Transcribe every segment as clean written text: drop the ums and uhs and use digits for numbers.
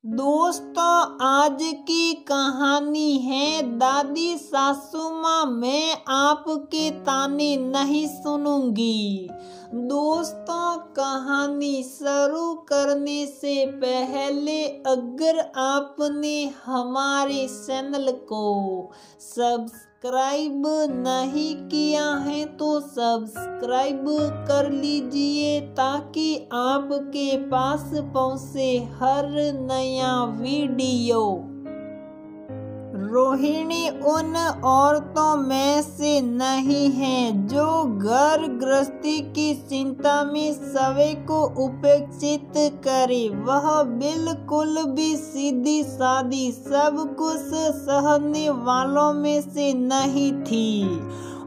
दोस्तों, आज की कहानी है दादी सासू माँ। मैं आपके ताने नहीं सुनूंगी। दोस्तों, कहानी शुरू करने से पहले अगर आपने हमारे चैनल को सब्सक्राइब नहीं किया है तो सब्सक्राइब कर लीजिए ताकि आपके पास पहुंचे हर नया वीडियो। रोहिणी उन औरतों में से नहीं है जो घर गृहस्थी की चिंता में समय को उपेक्षित करे। वह बिल्कुल भी सीधी सादी सब कुछ सहने वालों में से नहीं थी।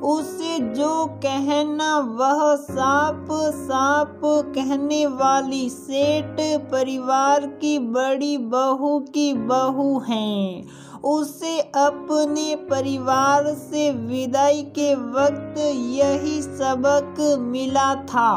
उसे जो कहना वह साफ साफ कहने वाली सेठ परिवार की बड़ी बहू की बहू है। उसे अपने परिवार से विदाई के वक्त यही सबक मिला था।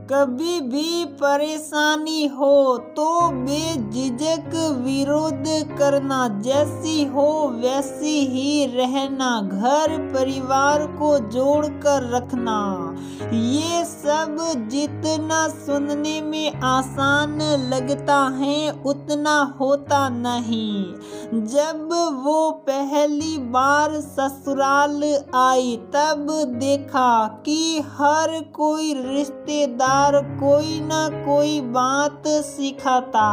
कभी भी परेशानी हो तो बेझिझक विरोध करना, जैसी हो वैसी ही रहना, घर परिवार को जोड़कर रखना। ये सब जितना सुनने में आसान लगता है उतना होता नहीं। जब वो पहली बार ससुराल आई तब देखा कि हर कोई रिश्तेदार कोई ना कोई बात सिखाता।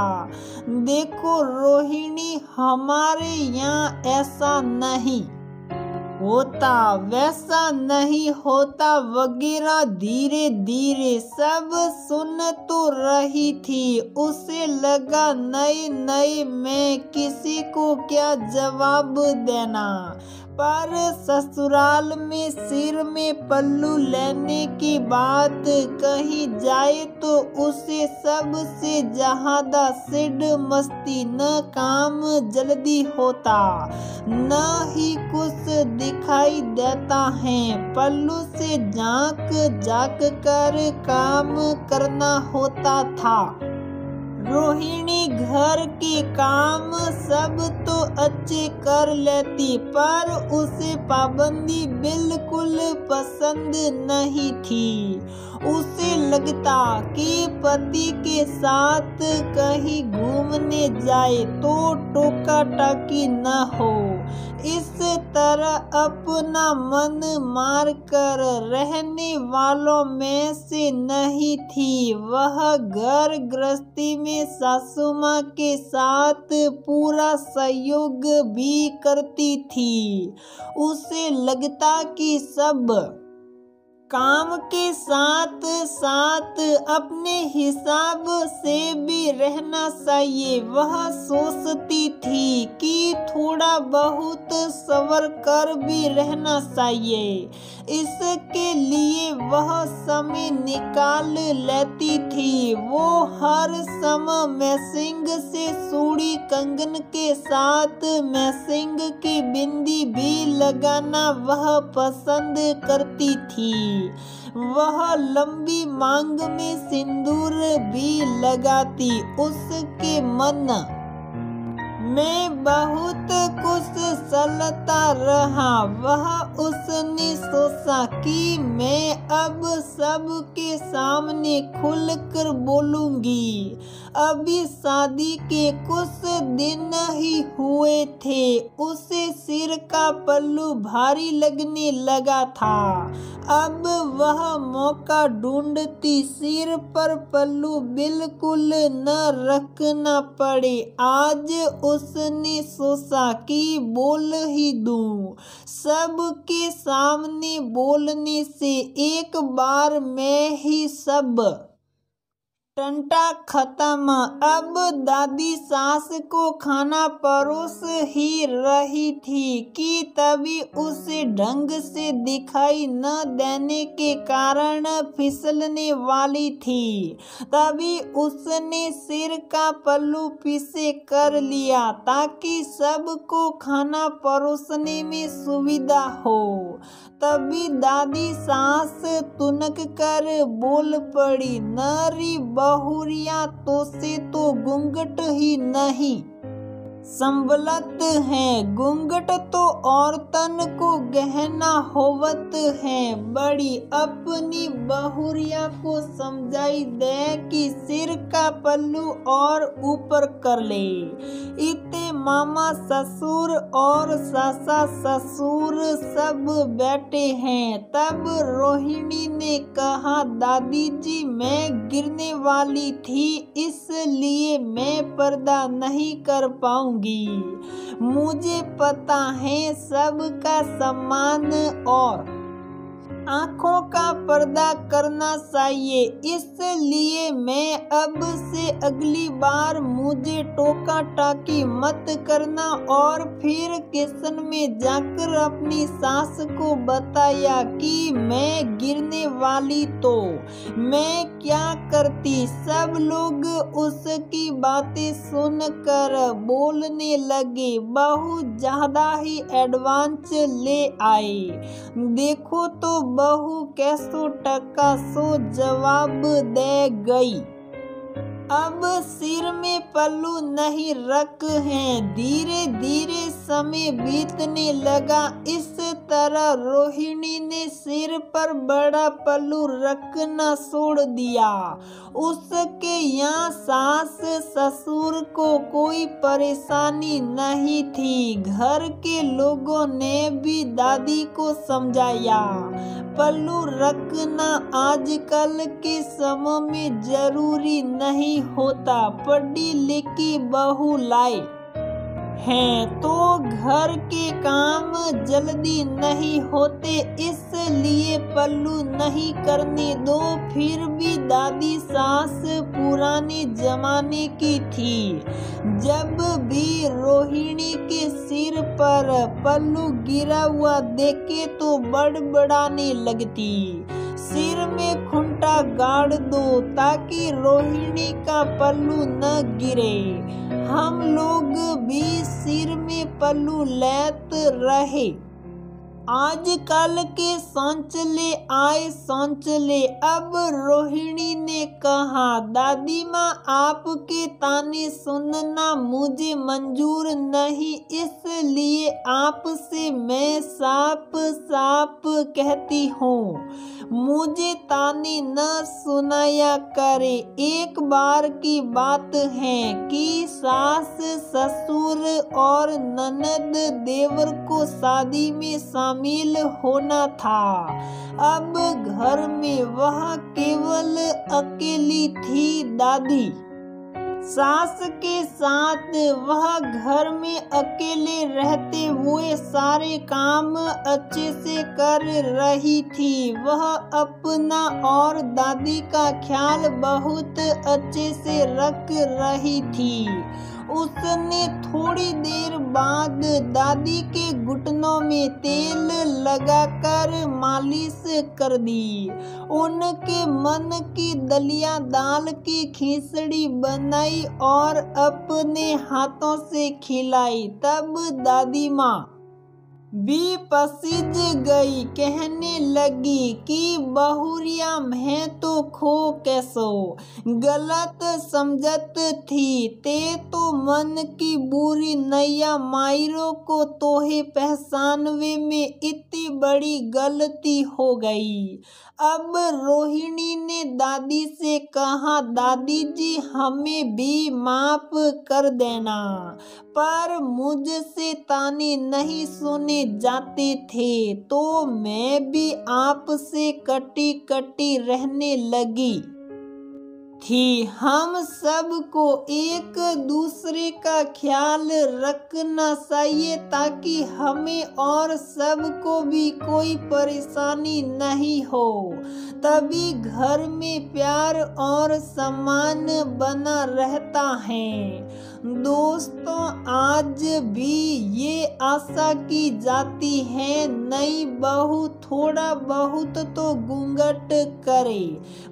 देखो रोहिणी, हमारे यहाँ ऐसा नहीं होता, वैसा नहीं होता वगैरह धीरे धीरे सब सुन तो रही थी। उसे लगा नए नए में किसी को क्या जवाब देना, पर ससुराल में सिर में पल्लू लेने की बात कही जाए तो उसे सबसे ज्यादा सिड मस्ती, न काम जल्दी होता न ही कुछ दिखाई देता है। पल्लू से झांक झांक कर काम करना होता था। रोहिणी घर के काम सब तो अच्छे कर लेती, पर उसे पाबंदी बिल्कुल पसंद नहीं थी। उसे लगता कि पति के साथ कहीं घूमने जाए तो टोका टाकी न हो। इस तरह अपना मन मार कर रहने वालों में से नहीं थी। वह घर गृहस्थी में सासू माँ के साथ पूरा सहयोग भी करती थी। उसे लगता कि सब काम के साथ साथ अपने हिसाब से भी रहना चाहिए। वह सोचती थी कि थोड़ा बहुत सवर कर भी रहना चाहिए। इसके लिए वह समय निकाल लेती थी। वो हर समय मैचिंग से चूड़ी कंगन के साथ मैचिंग की बिंदी भी लगाना वह पसंद करती थी। वह लंबी मांग में सिंदूर भी लगाती। उसके मन में बहुत कुछ चलता रहा। वह उसने सोचा कि मैं अब सबके सामने खुलकर बोलूंगी। अभी शादी के कुछ दिन ही हुए थे। उसे सिर का पल्लू भारी लगने लगा था। अब वह मौका ढूंढती सिर पर पल्लू बिल्कुल न रखना पड़े। आज उसने सोचा कि बोल ही दूं। सबके सामने बोलने से एक बार में ही सब टंटा खत्म। अब दादी सास को खाना परोस ही रही थी कि तभी उसे ढंग से दिखाई न देने के कारण फिसलने वाली थी। तभी उसने सिर का पल्लू पीछे कर लिया ताकि सबको खाना परोसने में सुविधा हो। तभी दादी सास तुनक कर बोल पड़ी, नारी बहुरिया तो से तो घूंघट ही नहीं संभलत है। घूंघट तो औरतन को गहना होवत है। बड़ी अपनी बहुरिया को समझाई दे कि सिर का पल्लू और ऊपर कर ले। इते मामा ससुर और सासा ससुर सब बैठे हैं। तब रोहिणी ने कहा, दादी जी मैं गिरने वाली थी इसलिए मैं पर्दा नहीं कर पाऊंगी। मुझे पता है सबका सम्मान और आँखों का पर्दा करना चाहिए, इसलिए मैं अब से अगली बार मुझे टोका टाकी मत करना। और फिर किचन में जाकर अपनी सास को बताया कि मैं गिरने वाली तो मैं क्या करती। सब लोग उसकी बातें सुनकर बोलने लगे, बहुत ज्यादा ही एडवांस ले आए। देखो तो बहू कैसो टका सो जवाब दे गई। अब सिर में पल्लू नहीं रख हैं। धीरे धीरे समय बीतने लगा। इस तरह रोहिणी ने सिर पर बड़ा पल्लू रखना छोड़ दिया। उसके यहाँ सास ससुर को कोई परेशानी नहीं थी। घर के लोगों ने भी दादी को समझाया, पल्लू रखना आजकल के समय में जरूरी नहीं होता। पढ़ी लिखी बहू लाए हैं तो घर के काम जल्दी नहीं होते, इसलिए पल्लू नहीं करने दो। फिर भी दादी सास पुराने जमाने की थी। जब भी रोहिणी के सिर पर पल्लू गिरा हुआ देखे तो बड़बड़ाने लगती, सिर में खूंटा गाड़ दो ताकि रोहिणी का पल्लू न गिरे। हम लोग भी सिर में पल्लू लेते रहे। आजकल के सांचले आए सांचले। अब रोहिणी ने कहा, दादी माँ आपके ताने सुनना मुझे मंजूर नहीं, इसलिए आपसे मैं साफ साफ कहती हूँ, मुझे ताने न सुनाया करे। एक बार की बात है कि सास ससुर और ननद देवर को शादी में शामिल होना था। अब घर में वह केवल अकेली थी। दादी सास के साथ वह घर में अकेले रहते हुए सारे काम अच्छे से कर रही थी। वह अपना और दादी का ख्याल बहुत अच्छे से रख रही थी। उसने थोड़ी देर बाद दादी के घुटनों में तेल लगाकर मालिश कर दी। उनके मन की दलिया दाल की खिचड़ी बनाई और अपने हाथों से खिलाई। तब दादी माँ भी पसीज गई, कहने लगी कि बहुरिया मैं तो खो कैसो गलत समझत थी। ते तो मन की बुरी नैया मायरों को तोहे पहचानवे में इतनी बड़ी गलती हो गई। अब रोहिणी ने दादी से कहा, दादी जी हमें भी माफ कर देना, पर मुझसे ताने नहीं सुने जाते थे तो मैं भी आपसे कटी कटी रहने लगी थी। हम सबको एक दूसरे का ख्याल रखना चाहिए ताकि हमें और सबको भी कोई परेशानी नहीं हो। तभी घर में प्यार और सम्मान बना रहता है। दोस्तों, आज भी ये आशा की जाती है नई बहू थोड़ा बहुत तो घूंघट करे,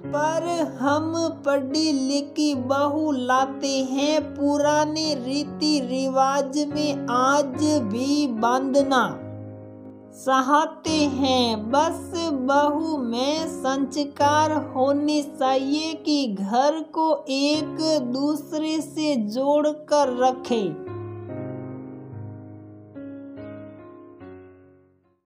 पर हम पढ़ी लिखी बहू लाते हैं। पुराने रीति रिवाज में आज भी बांधना चाहते हैं बस बहू में संस्कार होने चाहिए कि घर को एक दूसरे से जोड़ कर रखे।